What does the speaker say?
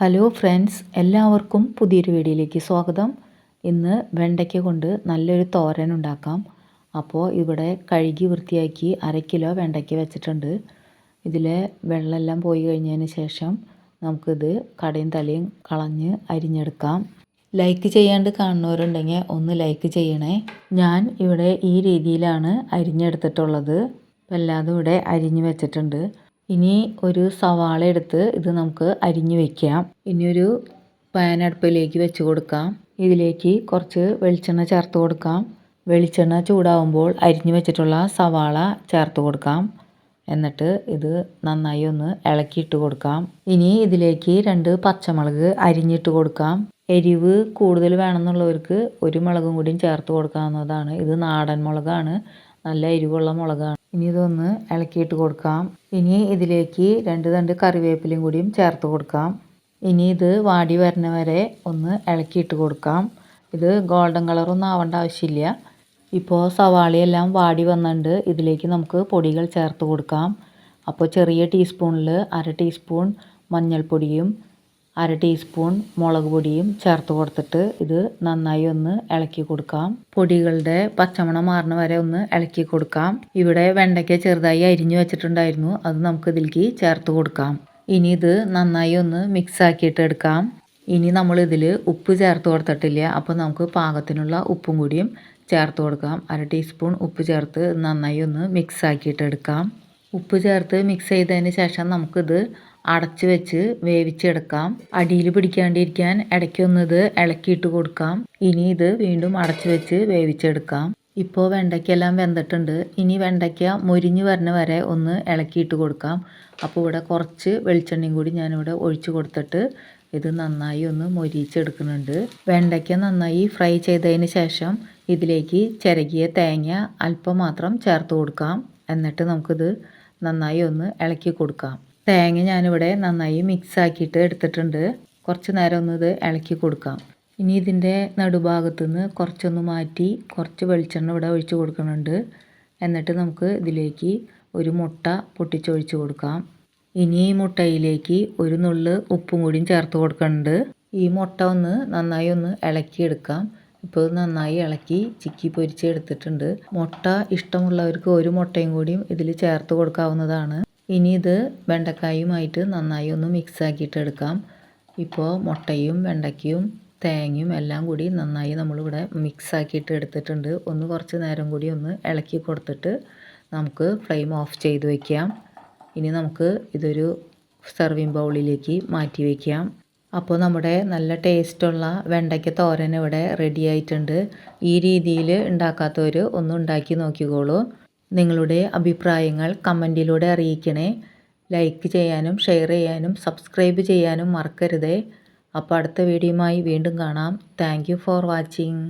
Hello friends, എല്ലാവർക്കും പുതിയൊരു വീഡിയോയിലേക്ക് സ്വാഗതം. ഇന്ന് വെണ്ടയ്ക്ക കൊണ്ട് നല്ലൊരു തോരൻ ഉണ്ടാക്കാം. അപ്പോൾ ഇവിടെ കഴുകി വൃത്തിയാക്കി 1/2 കിലോ വെണ്ടയ്ക്ക വെച്ചിട്ടുണ്ട്. ഇതിലെ വെള്ളമെല്ലാം പോയി കഴിഞ്ഞതിന് ശേഷം നമുക്കിത് കടയും തലയും കളഞ്ഞ് അരിഞ്ഞെടുക്കാം. ലൈക്ക് ചെയ്യാണ്ട് കാണുന്നവരുണ്ടെങ്കിൽ ഒന്ന് ലൈക്ക് ചെയ്യണേ. ഞാൻ ഇവിടെ ഈ രീതിയിലാണ് അരിഞ്ഞെടുത്തിട്ടുള്ളത്. എല്ലാതും ഇവിടെ അരിഞ്ഞ് വെച്ചിട്ടുണ്ട്. ഇനി ഒരു സവാള എടുത്ത് ഇത് നമുക്ക് അരിഞ്ഞു വെക്കാം. ഇനി ഒരു പാൻ അടുപ്പിലേക്ക് വെച്ച് കൊടുക്കാം. ഇതിലേക്ക് കുറച്ച് വെളിച്ചെണ്ണ ചേർത്ത് കൊടുക്കാം. വെളിച്ചെണ്ണ ചൂടാവുമ്പോൾ അരിഞ്ഞു വെച്ചിട്ടുള്ള സവാള ചേർത്ത് കൊടുക്കാം. എന്നിട്ട് ഇത് നന്നായി ഒന്ന് ഇളക്കിയിട്ട് കൊടുക്കാം. ഇനി ഇതിലേക്ക് 2 പച്ചമുളക് അരിഞ്ഞിട്ട് കൊടുക്കാം. എരിവ് കൂടുതൽ വേണമെന്നുള്ളവർക്ക് ഒരു മുളകും കൂടിയും ചേർത്ത് കൊടുക്കാവുന്നതാണ്. ഇത് നാടൻ മുളകാണ്, നല്ല എരിവുള്ള മുളകാണ്. ഇനി ഇതൊന്ന് ഇളക്കിയിട്ട് കൊടുക്കാം. ഇനി ഇതിലേക്ക് 2 തണ്ട് കറിവേപ്പിലയും കൂടിയും ചേർത്ത് കൊടുക്കാം. ഇനി ഇത് വാടി വരുന്ന വരെ ഒന്ന് ഇളക്കിയിട്ട് കൊടുക്കാം. ഇത് ഗോൾഡൻ കളറൊന്നും ആവേണ്ട ആവശ്യമില്ല. ഇപ്പോൾ സവാളയെല്ലാം വാടി വന്നിട്ടുണ്ട്. ഇതിലേക്ക് നമുക്ക് പൊടികൾ ചേർത്ത് കൊടുക്കാം. അപ്പോൾ ചെറിയ ടീസ്പൂണിൽ 1/2 ടീസ്പൂൺ മഞ്ഞൾപ്പൊടിയും 1/2 ടീസ്പൂൺ മുളക് പൊടിയും ചേർത്ത് കൊടുത്തിട്ട് ഇത് നന്നായി ഒന്ന് ഇളക്കി കൊടുക്കാം. പൊടികളുടെ പച്ചമണം മാറുന്ന വരെ ഒന്ന് ഇളക്കി കൊടുക്കാം. ഇവിടെ വെണ്ടയ്ക്ക ചെറുതായി അരിഞ്ഞു വെച്ചിട്ടുണ്ടായിരുന്നു, അത് നമുക്ക് ഇതിലേക്ക് ചേർത്ത് കൊടുക്കാം. ഇനി ഇത് നന്നായി ഒന്ന് മിക്സ് ആക്കിയിട്ട് എടുക്കാം. ഇനി നമ്മൾ ഇതിൽ ഉപ്പ് ചേർത്ത് കൊടുത്തിട്ടില്ല, അപ്പോൾ നമുക്ക് പാകത്തിനുള്ള ഉപ്പും കൂടിയും ചേർത്ത് കൊടുക്കാം. 1/2 ടീസ്പൂൺ ഉപ്പ് ചേർത്ത് നന്നായി ഒന്ന് മിക്സ് ആക്കിയിട്ട് എടുക്കാം. ഉപ്പ് ചേർത്ത് മിക്സ് ചെയ്തതിന് ശേഷം നമുക്കിത് അടച്ച് വെച്ച് വേവിച്ചെടുക്കാം. അടിയിൽ പിടിക്കാണ്ടിരിക്കാൻ ഇടയ്ക്കൊന്ന് ഇത് ഇളക്കിയിട്ട് കൊടുക്കാം. ഇനി ഇത് വീണ്ടും അടച്ച് വെച്ച് വേവിച്ചെടുക്കാം. ഇപ്പോൾ വെണ്ടയ്ക്കെല്ലാം വെന്തിട്ടുണ്ട്. ഇനി വെണ്ടയ്ക്ക മൊരിഞ്ഞ് വരുന്ന വരെ ഒന്ന് ഇളക്കിയിട്ട് കൊടുക്കാം. അപ്പോൾ ഇവിടെ കുറച്ച് വെളിച്ചെണ്ണയും കൂടി ഞാനിവിടെ ഒഴിച്ച് കൊടുത്തിട്ട് ഇത് നന്നായി ഒന്ന് മൊരിച്ചെടുക്കുന്നുണ്ട്. വെണ്ടയ്ക്ക നന്നായി ഫ്രൈ ചെയ്തതിന് ശേഷം ഇതിലേക്ക് ചിരകിയ തേങ്ങ അല്പം മാത്രം ചേർത്ത് കൊടുക്കാം. എന്നിട്ട് നമുക്കിത് നന്നായി ഒന്ന് ഇളക്കി കൊടുക്കാം. തേങ്ങ ഞാനിവിടെ നന്നായി മിക്സ് ആക്കിയിട്ട് എടുത്തിട്ടുണ്ട്. കുറച്ച് നേരം ഒന്ന് ഇത് ഇളക്കി കൊടുക്കാം. ഇനി ഇതിൻ്റെ നടുഭാഗത്തു നിന്ന് കുറച്ചൊന്ന് മാറ്റി കുറച്ച് വെളിച്ചെണ്ണ ഇവിടെ ഒഴിച്ച് കൊടുക്കുന്നുണ്ട്. എന്നിട്ട് നമുക്ക് ഇതിലേക്ക് ഒരു മുട്ട പൊട്ടിച്ചൊഴിച്ച് കൊടുക്കാം. ഇനി ഈ മുട്ടയിലേക്ക് ഒരു നുള്ള് ഉപ്പും കൂടിയും ചേർത്ത് കൊടുക്കുന്നുണ്ട്. ഈ മുട്ട ഒന്ന് നന്നായി ഒന്ന് ഇളക്കിയെടുക്കാം. ഇപ്പോൾ നന്നായി ഇളക്കി ചിക്കി പൊരിച്ച് എടുത്തിട്ടുണ്ട്. മുട്ട ഇഷ്ടമുള്ളവർക്ക് ഒരു മുട്ടയും കൂടിയും ഇതിൽ ചേർത്ത് കൊടുക്കാവുന്നതാണ്. ഇനി ഇത് വെണ്ടക്കായുമായിട്ട് നന്നായി ഒന്ന് മിക്സ് ആക്കിയിട്ട് എടുക്കാം. ഇപ്പോൾ മുട്ടയും വെണ്ടയ്ക്കയും തേങ്ങയും എല്ലാം കൂടി നന്നായി നമ്മളിവിടെ മിക്സ് ആക്കിയിട്ട് എടുത്തിട്ടുണ്ട്. ഒന്ന് കുറച്ച് നേരം കൂടി ഒന്ന് ഇളക്കി കൊടുത്തിട്ട് നമുക്ക് ഫ്ലെയിം ഓഫ് ചെയ്ത് വയ്ക്കാം. ഇനി നമുക്ക് ഇതൊരു സെർവിങ് ബൗളിലേക്ക് മാറ്റി വയ്ക്കാം. അപ്പോൾ നമ്മുടെ നല്ല ടേസ്റ്റുള്ള വെണ്ടയ്ക്ക തോരൻ ഇവിടെ റെഡി ആയിട്ടുണ്ട്. ഈ രീതിയിൽ ഉണ്ടാക്കാത്തവർ ഒന്ന് ഉണ്ടാക്കി നോക്കിക്കോളൂ. നിങ്ങളുടെ അഭിപ്രായങ്ങൾ കമൻറ്റിലൂടെ അറിയിക്കണേ. ലൈക്ക് ചെയ്യാനും ഷെയർ ചെയ്യാനും സബ്സ്ക്രൈബ് ചെയ്യാനും മറക്കരുതേ. അപ്പോൾ അടുത്ത വീഡിയോയുമായി വീണ്ടും കാണാം. Thank you for watching.